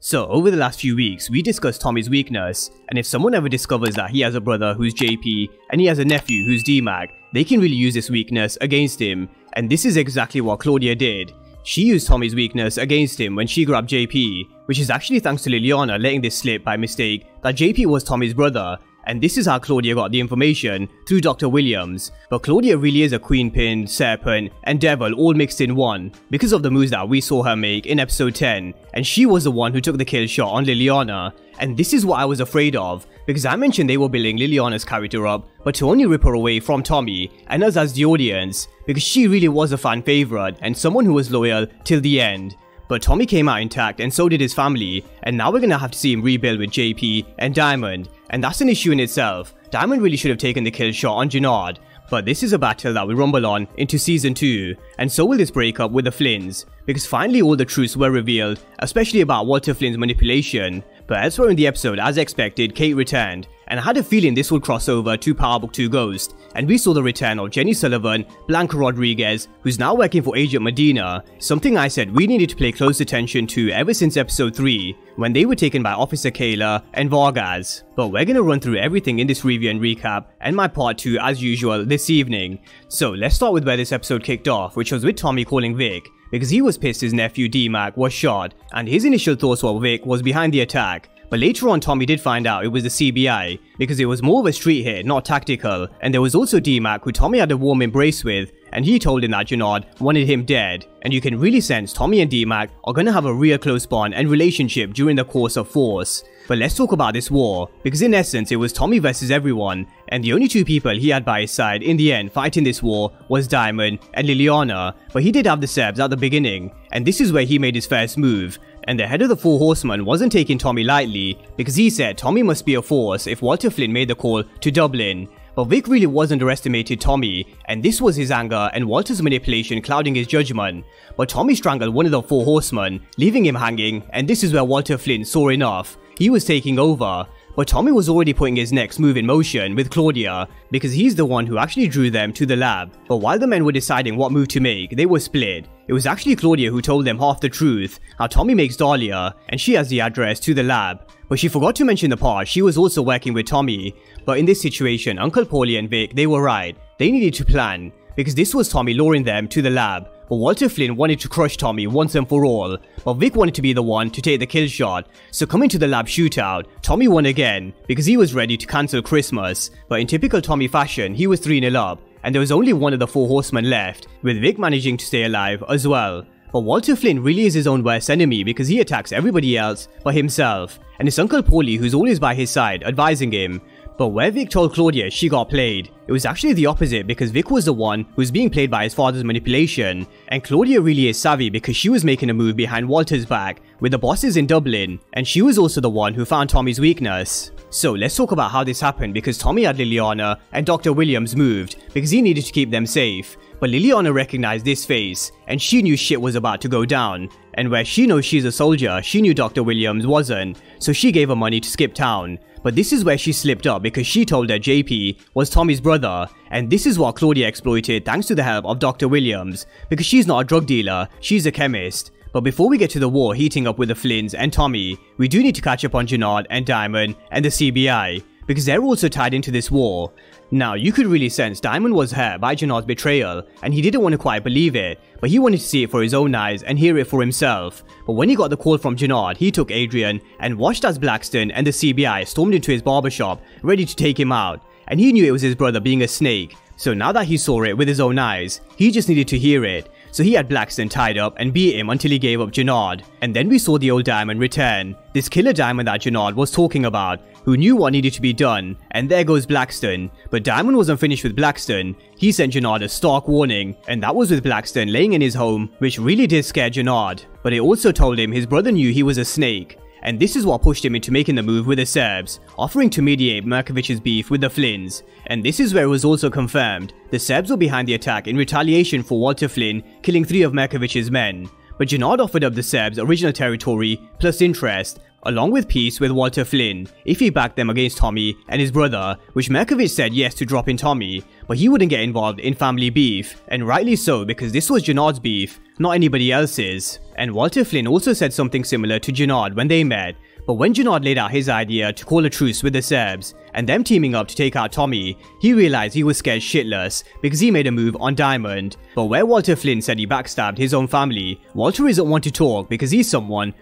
So over the last few weeks, we discussed Tommy's weakness, and if someone ever discovers that he has a brother who's JP and he has a nephew who's D-Mac, they can really use this weakness against him, and this is exactly what Claudia did. She used Tommy's weakness against him when she grabbed JP, which is actually thanks to Liliana letting this slip by mistake that JP was Tommy's brother, and this is how Claudia got the information through Dr. Williams. But Claudia really is a queen pin, serpent, and devil all mixed in one because of the moves that we saw her make in episode 10, and she was the one who took the kill shot on Liliana. And this is what I was afraid of, because I mentioned they were building Liliana's character up, but to only rip her away from Tommy and us as the audience, because she really was a fan favorite and someone who was loyal till the end. But Tommy came out intact and so did his family, and now we're gonna have to see him rebuild with JP and Diamond, and that's an issue in itself. Diamond really should have taken the kill shot on Jenard, but this is a battle that will rumble on into season 2, and so will this breakup with the Flynns, because finally all the truths were revealed, especially about Walter Flynn's manipulation. But elsewhere in the episode, as expected, Kate returned, and I had a feeling this would cross over to Power Book 2 Ghost, and we saw the return of Jenny Sullivan, Blanca Rodriguez, who's now working for Agent Medina, something I said we needed to pay close attention to ever since episode 3, when they were taken by Officer Kayla and Vargas. But we're gonna run through everything in this review and recap, and my part 2 as usual this evening. So let's start with where this episode kicked off, which was with Tommy calling Vic, because he was pissed his nephew D-Mac was shot, and his initial thoughts were Vic was behind the attack. But later on Tommy did find out it was the CBI, because it was more of a street hit, not tactical, and there was also D-Mac who Tommy had a warm embrace with, and he told him that Jenard wanted him dead, and you can really sense Tommy and D-Mac are gonna have a real close bond and relationship during the course of Force. But let's talk about this war, because in essence it was Tommy versus everyone, and the only two people he had by his side in the end fighting this war was Diamond and Liliana, but he did have the Serbs at the beginning, and this is where he made his first move. And the head of the Four Horsemen wasn't taking Tommy lightly, because he said Tommy must be a force if Walter Flynn made the call to Dublin. But Vic really was underestimated Tommy, and this was his anger and Walter's manipulation clouding his judgment. But Tommy strangled one of the Four Horsemen, leaving him hanging, and this is where Walter Flynn saw enough. He was taking over. But Tommy was already putting his next move in motion with Claudia, because he's the one who actually drew them to the lab. But while the men were deciding what move to make, they were split. It was actually Claudia who told them half the truth, how Tommy makes Dahlia, and she has the address to the lab. But she forgot to mention the part she was also working with Tommy. But in this situation, Uncle Paulie and Vic, they were right. They needed to plan, because this was Tommy luring them to the lab. But Walter Flynn wanted to crush Tommy once and for all, but Vic wanted to be the one to take the kill shot. So coming to the lab shootout, Tommy won again, because he was ready to cancel Christmas. But in typical Tommy fashion, he was 3-0 up, and there was only one of the Four Horsemen left, with Vic managing to stay alive as well. But Walter Flynn really is his own worst enemy, because he attacks everybody else but himself, and it's Uncle Paulie who's always by his side advising him. But where Vic told Claudia she got played, it was actually the opposite, because Vic was the one who's being played by his father's manipulation, and Claudia really is savvy because she was making a move behind Walter's back with the bosses in Dublin, and she was also the one who found Tommy's weakness. So let's talk about how this happened, because Tommy had Liliana and Dr. Williams moved because he needed to keep them safe. But Liliana recognized this face, and she knew shit was about to go down. And where she knows she's a soldier, she knew Dr. Williams wasn't, so she gave her money to skip town. But this is where she slipped up, because she told her JP was Tommy's brother, and this is what Claudia exploited thanks to the help of Dr. Williams, because she's not a drug dealer, she's a chemist. But before we get to the war heating up with the Flynns and Tommy, we do need to catch up on Jenard and Diamond and the CBI, because they're also tied into this war. Now, you could really sense Diamond was hurt by Jenard's betrayal, and he didn't want to quite believe it, but he wanted to see it for his own eyes and hear it for himself. But when he got the call from Jenard, he took Adrian and watched as Blackston and the CBI stormed into his barbershop, ready to take him out, and he knew it was his brother being a snake. So now that he saw it with his own eyes, he just needed to hear it. So he had Blackston tied up and beat him until he gave up Jenard. And then we saw the old Diamond return, this killer Diamond that Jenard was talking about, who knew what needed to be done, and there goes Blackston. But Diamond wasn't finished with Blackston. He sent Jenard a stark warning, and that was with Blackston laying in his home, which really did scare Jenard. But it also told him his brother knew he was a snake. And this is what pushed him into making the move with the Serbs, offering to mediate Merkovich's beef with the Flynns. And this is where it was also confirmed the Serbs were behind the attack in retaliation for Walter Flynn killing 3 of Merkovich's men. But Jenard offered up the Serbs' original territory plus interest, along with peace with Walter Flynn if he backed them against Tommy and his brother, which Merkovich said yes to drop in Tommy, but he wouldn't get involved in family beef, and rightly so because this was Jenard's beef, not anybody else's. And Walter Flynn also said something similar to Jenard when they met, but when Jenard laid out his idea to call a truce with the Serbs and them teaming up to take out Tommy, he realized he was scared shitless because he made a move on Diamond. But where Walter Flynn said he backstabbed his own family, Walter isn't one to talk because he's someone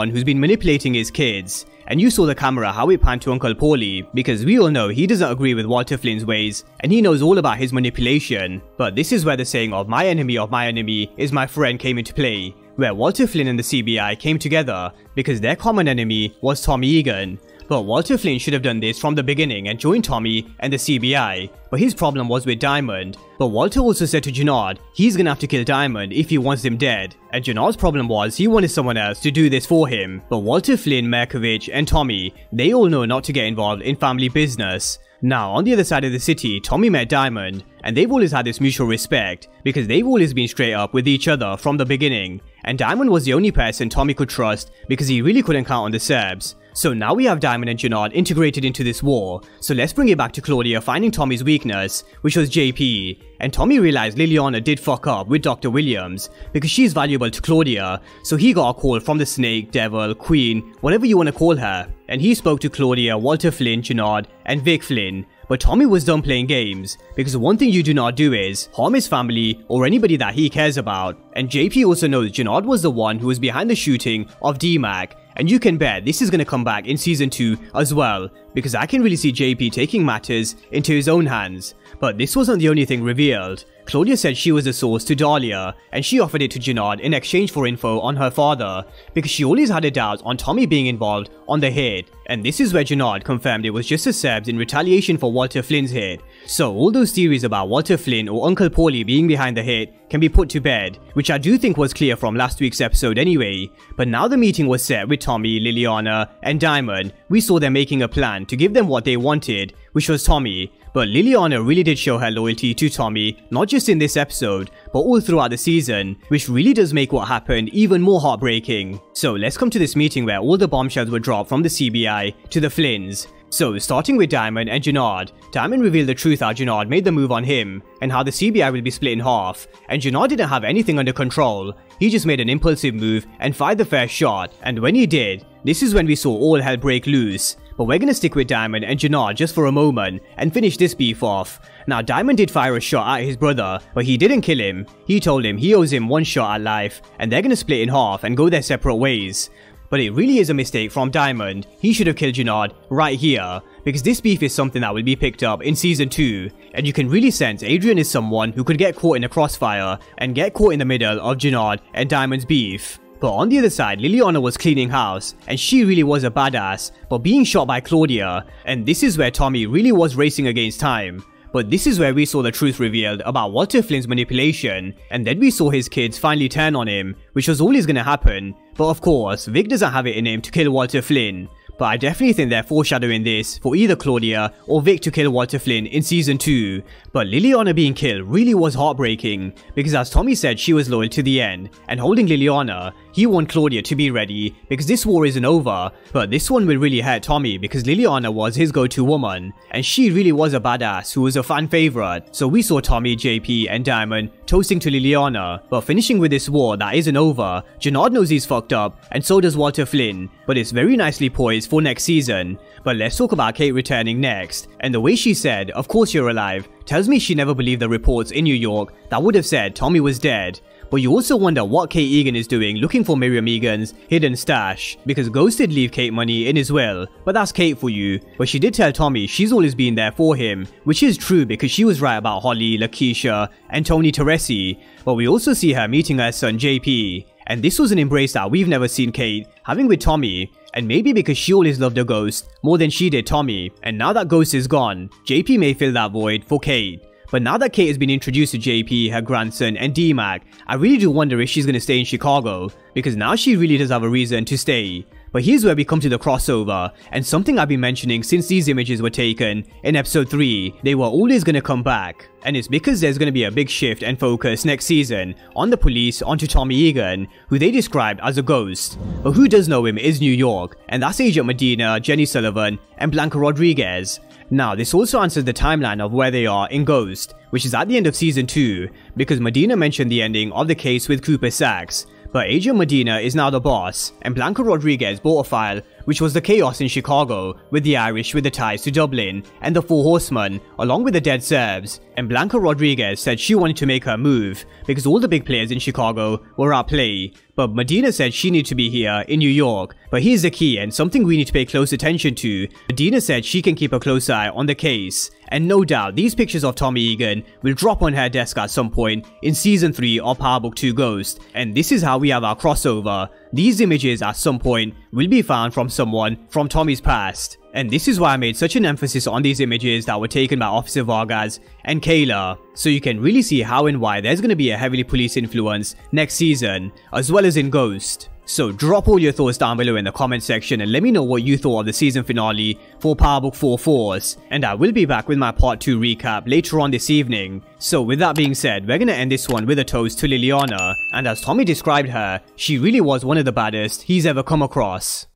who's been manipulating his kids. And you saw the camera how it panned to Uncle Paulie, because we all know he doesn't agree with Walter Flynn's ways and he knows all about his manipulation. But this is where the saying of my enemy is my friend came into play, where Walter Flynn and the CBI came together because their common enemy was Tommy Egan. But Walter Flynn should have done this from the beginning and joined Tommy and the CBI, but his problem was with Diamond. But Walter also said to Jenard he's gonna have to kill Diamond if he wants him dead, and Jenard's problem was he wanted someone else to do this for him. But Walter Flynn, Merkovich and Tommy, they all know not to get involved in family business. Now, on the other side of the city, Tommy met Diamond, and they've always had this mutual respect because they've always been straight up with each other from the beginning, and Diamond was the only person Tommy could trust because he really couldn't count on the Serbs. So now we have Diamond and Jenard integrated into this war, so let's bring it back to Claudia finding Tommy's weakness, which was JP, and Tommy realized Liliana did fuck up with Dr. Williams because she's valuable to Claudia, so he got a call from the Snake, Devil, Queen, whatever you want to call her, and he spoke to Claudia, Walter Flynn, Jenard, and Vic Flynn. But Tommy was done playing games, because one thing you do not do is harm his family or anybody that he cares about. And JP also knows Jenard was the one who was behind the shooting of D-Mac, and you can bet this is going to come back in season 2 as well, because I can really see JP taking matters into his own hands. But this wasn't the only thing revealed. Claudia said she was the source to Dahlia, and she offered it to Jenard in exchange for info on her father, because she always had a doubt on Tommy being involved on the hit. And this is where Jenard confirmed it was just the Serbs in retaliation for Walter Flynn's hit. So all those theories about Walter Flynn or Uncle Paulie being behind the hit can be put to bed, which I do think was clear from last week's episode anyway. But now the meeting was set with Tommy, Liliana, and Diamond. We saw them making a plan to give them what they wanted, which was Tommy. But Liliana really did show her loyalty to Tommy, not just in this episode, but all throughout the season, which really does make what happened even more heartbreaking. So let's come to this meeting where all the bombshells were dropped from the CBI to the Flynns. So starting with Diamond and Jenard, Diamond revealed the truth how Jenard made the move on him, and how the CBI will be split in half, and Jenard didn't have anything under control. He just made an impulsive move and fired the first shot, and when he did, this is when we saw all hell break loose. But we're gonna stick with Diamond and Jenard just for a moment and finish this beef off. Now Diamond did fire a shot at his brother, but he didn't kill him. He told him he owes him one shot at life, and they're gonna split in half and go their separate ways. But it really is a mistake from Diamond. He should have killed Jenard right here, because this beef is something that will be picked up in season 2, and you can really sense Adrian is someone who could get caught in a crossfire and get caught in the middle of Jenard and Diamond's beef. But on the other side, Liliana was cleaning house, and she really was a badass, but being shot by Claudia, and this is where Tommy really was racing against time. But this is where we saw the truth revealed about Walter Flynn's manipulation, and then we saw his kids finally turn on him, which was always gonna happen. But of course, Vic doesn't have it in him to kill Walter Flynn. But I definitely think they're foreshadowing this for either Claudia or Vic to kill Walter Flynn in season 2. But Liliana being killed really was heartbreaking, because as Tommy said, she was loyal to the end, and holding Liliana, he wanted Claudia to be ready because this war isn't over. But this one will really hurt Tommy because Liliana was his go-to woman, and she really was a badass who was a fan favorite. So we saw Tommy, JP and Diamond toasting to Liliana, but finishing with this war that isn't over. Jenard knows he's fucked up, and so does Walter Flynn, but it's very nicely poised for next season. But let's talk about Kate returning next, and the way she said, "Of course you're alive," tells me she never believed the reports in New York that would have said Tommy was dead. But you also wonder what Kate Egan is doing looking for Miriam Egan's hidden stash, because Ghost did leave Kate money in his will, but that's Kate for you. But she did tell Tommy she's always been there for him, which is true because she was right about Holly, Lakeisha and Tony Teresi. But we also see her meeting her son JP, and this was an embrace that we've never seen Kate having with Tommy. And maybe because she always loved a Ghost more than she did Tommy, and now that Ghost is gone, JP may fill that void for Kate. But now that Kate has been introduced to JP, her grandson, and D-Mac, I really do wonder if she's gonna stay in Chicago, because now she really does have a reason to stay. But here's where we come to the crossover, and something I've been mentioning since these images were taken in episode 3, they were always gonna come back. And it's because there's gonna be a big shift and focus next season on the police onto Tommy Egan, who they described as a ghost. But who does know him is New York, and that's Agent Medina, Jenny Sullivan, and Blanca Rodriguez. Now, this also answers the timeline of where they are in Ghost, which is at the end of season 2, because Medina mentioned the ending of the case with Cooper Sachs. But Agent Medina is now the boss, and Blanca Rodriguez bought a file which was the chaos in Chicago, with the Irish with the ties to Dublin, and the Four Horsemen, along with the dead Serbs. And Blanca Rodriguez said she wanted to make her move, because all the big players in Chicago were at play. But Medina said she needed to be here in New York. But here's the key, and something we need to pay close attention to. Medina said she can keep a close eye on the case. And no doubt, these pictures of Tommy Egan will drop on her desk at some point in Season 3 of Power Book 2 Ghost. And this is how we have our crossover. These images at some point will be found from someone from Tommy's past. And this is why I made such an emphasis on these images that were taken by Officer Vargas and Kayla, so you can really see how and why there's going to be a heavily police influence next season, as well as in Ghost. So drop all your thoughts down below in the comment section and let me know what you thought of the season finale for Power Book 4 Force, and I will be back with my part 2 recap later on this evening. So with that being said, we're gonna end this one with a toast to Liliana, and as Tommy described her, she really was one of the baddest he's ever come across.